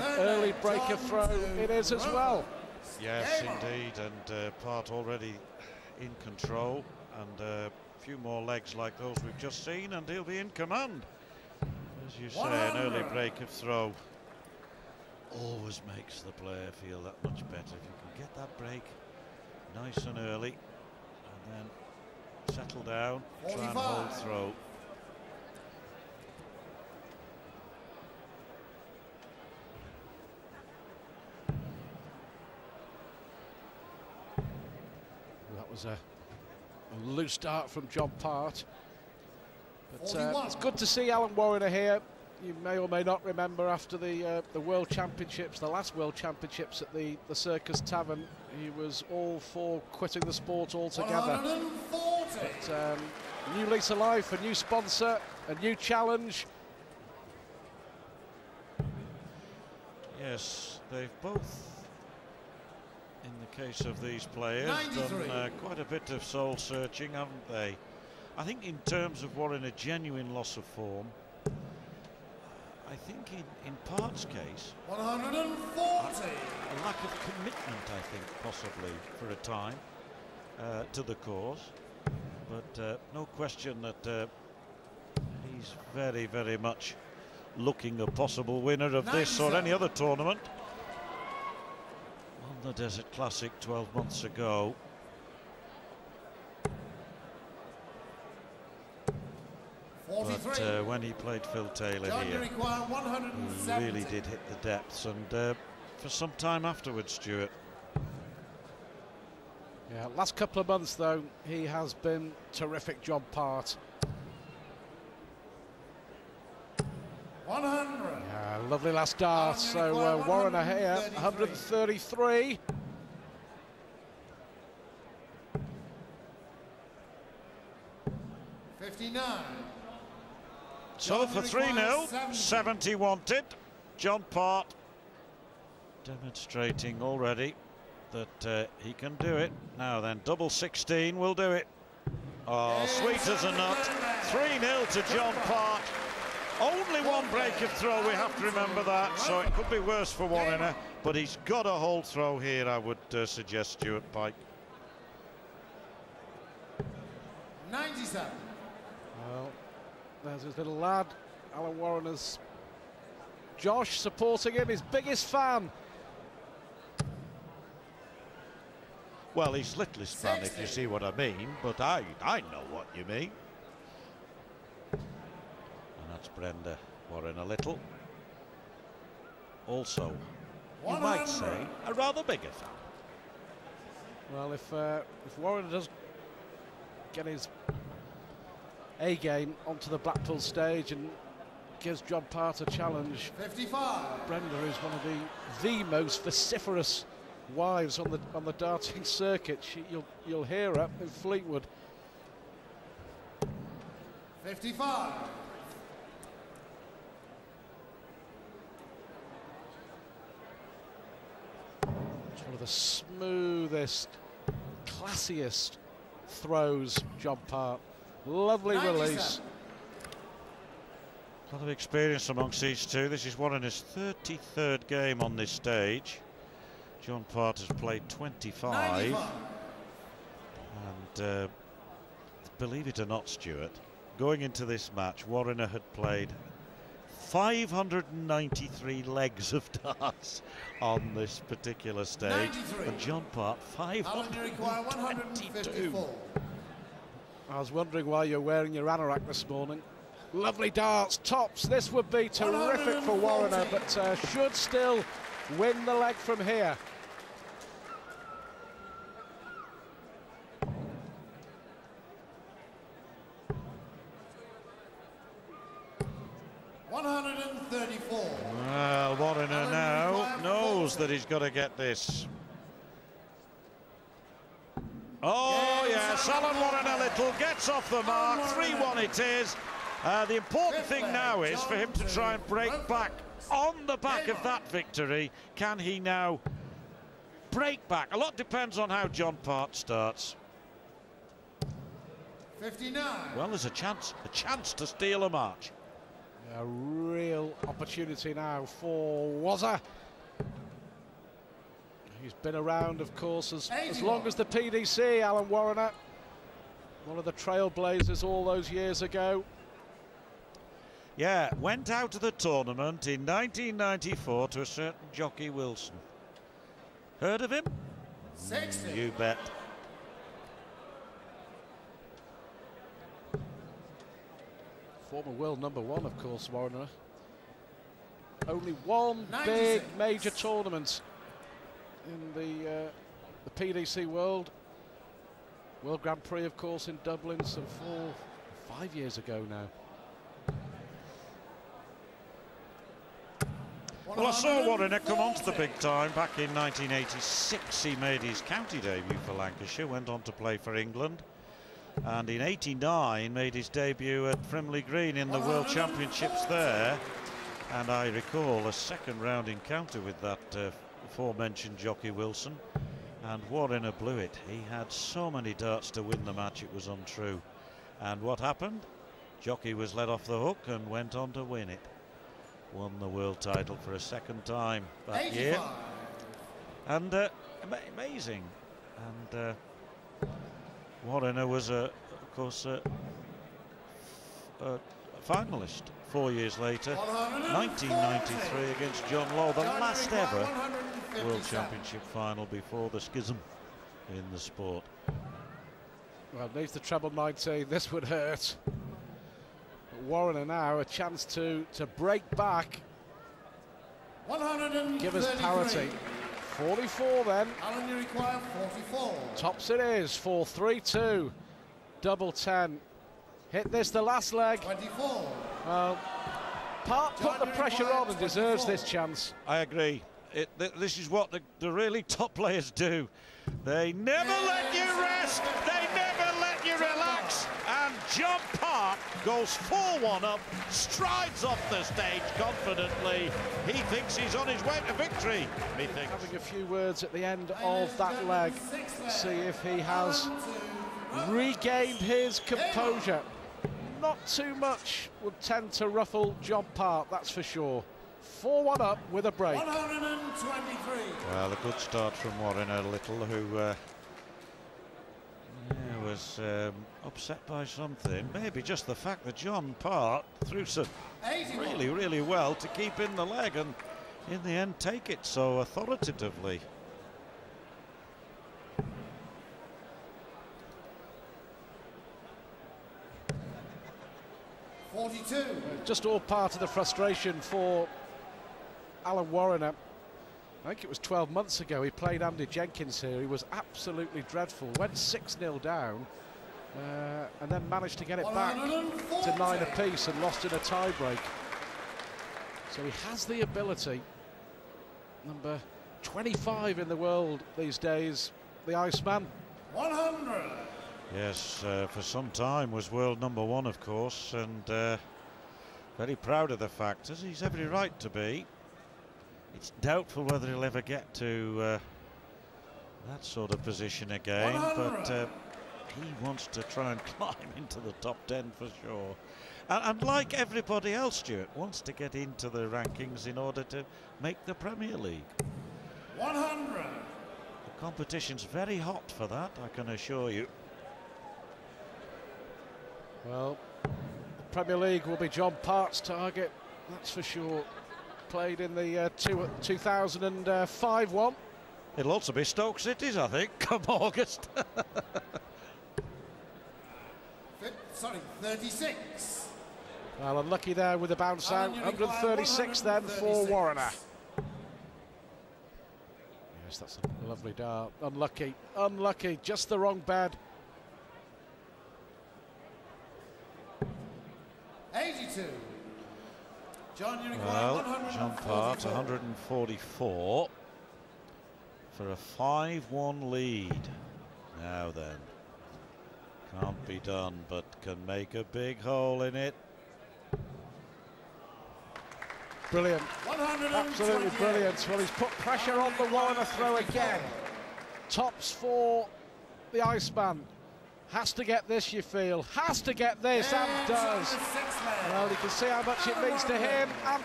An early breaker throw it is as well. Yes, indeed, and Part already in control, and a few more legs like those we've just seen, and he'll be in command. As you say, an early break of throw always makes the player feel that much better. If you can get that break nice and early, and then settle down, try and hold throw. That was a loose start from John Part. But it's good to see Alan Warriner here. You may or may not remember after the World Championships, the last World Championships at the Circus Tavern, he was all for quitting the sport altogether. But a new lease of life, a new sponsor, a new challenge. Yes, they've both, in the case of these players, done quite a bit of soul searching, haven't they? I think in terms of Warriner, genuine loss of form. I think in Part's case, 140. A lack of commitment, I think, possibly for a time, to the cause. But no question that he's very, very much looking a possible winner of this or any other tournament. On the Desert Classic 12 months ago. But when he played Phil Taylor here, he really did hit the depths, and for some time afterwards, Stuart. Yeah, last couple of months though, he has been terrific, John Part. 100. Yeah, lovely last dart. So Warriner here, 133. So for 3-0, 70 wanted. John Part demonstrating already that he can do it. Now then, double 16 will do it. Oh, sweet as a nut. 3-0 to John Part. Only one break of throw, we have to remember that, so it could be worse for Warriner, but he's got a hold throw here, I would suggest, Stuart Pike. 97. Well, there's his little lad, Alan Warriner's Josh, supporting him, his biggest fan. Well, he's littlest fan, if you see what I mean, but I know what you mean. And that's Brenda Warriner-Little. Also, you might say, a rather bigger fan. Well, if Warriner does get his A game onto the Blackpool stage and gives John Part a challenge, 55. Brenda is one of the most vociferous wives on the darting circuit. You'll hear her in Fleetwood. 55. It's one of the smoothest, classiest throws, John Part. Lovely 97. release. A lot of experience amongst these two. This is Warriner's 33rd game on this stage. John Part has played 25. 95. And believe it or not, Stuart, going into this match, Warriner had played 593 legs of darts on this particular stage. 93. And John Part, 522. I was wondering why you're wearing your anorak this morning. Lovely darts, tops. This would be terrific for Warriner, but should still win the leg from here. Well, Warriner now knows that he's got to get this. Oh, yes, Alan Warriner-Little gets off the mark. 3-1 it is. The important thing now is for him to try and break back on the back of that victory. Can he now break back? A lot depends on how John Part starts. 59. Well, there's a chance to steal a march. A real opportunity now for Wazza. He's been around, of course, as long as the PDC, Alan Warriner. One of the trailblazers all those years ago. Yeah, went out of the tournament in 1994 to a certain Jockey Wilson. Heard of him? 60. You bet. Former world #1, of course, Warriner. Only one 96. big major tournament in the PDC World Grand Prix, of course, in Dublin, some 5 years ago now. Well, I saw Warriner come onto the big time back in 1986. He made his county debut for Lancashire, went on to play for England, and in '89 made his debut at Frimley Green in the World Championships there. And I recall a second round encounter with that aforementioned Jockey Wilson, and Warriner blew it. He had so many darts to win the match, it was untrue. And what happened? Jockey was let off the hook and went on to win it. Won the world title for a second time that 85. year. And amazing. And Warriner was, of course, a finalist 4 years later, 1993 against John Law, the last ever World Championship final before the schism in the sport. Well, needs the treble 19, this would hurt. Warriner now a chance to break back, give us parity. 44 then. Alan, you require 44. Tops it is for 3-2. Double 10. Hit this the last leg. 24. Part put the pressure on and deserves this chance. I agree. This is what the really top players do. They never let you rest. They never let you relax. And John Park goes 4-1 up, strides off the stage confidently. He thinks he's on his way to victory, he thinks. Having a few words at the end of that leg. See if he has regained his composure. Not too much would tend to ruffle John Park, that's for sure. 4-1 up with a break. 123. Well, a good start from Warriner-Little, who was upset by something. Maybe just the fact that John Park threw some really, really well to keep in the leg and in the end take it so authoritatively. Just all part of the frustration for Alan Warriner. I think it was 12 months ago he played Andy Jenkins here. He was absolutely dreadful, went 6-0 down and then managed to get it back to 9 apiece and lost in a tie-break. So he has the ability. Number 25 in the world these days, the Iceman. 100. Yes, for some time was world #1, of course, and very proud of the fact, as he's every right to be. It's doubtful whether he'll ever get to that sort of position again, 100. But he wants to try and climb into the top 10 for sure. And like everybody else, Stuart, wants to get into the rankings in order to make the Premier League. 100. The competition's very hot for that, I can assure you. Well, the Premier League will be John Park's target, that's for sure. Played in the 2005 one. It'll also be Stoke City's, I think, come August. 36. Well, unlucky there with the bounce out. 136 then for Warriner. Yes, that's a lovely dart. Unlucky, unlucky, just the wrong bed. 82. John, you well, John Park, 144 for a 5-1 lead. Now then, can't be done, but can make a big hole in it. Brilliant, absolutely brilliant. Well, he's put pressure on the Warriner throw again. Tops for the Iceman. Has to get this, you feel. Has to get this, and does. Well, you can see how much it means to him and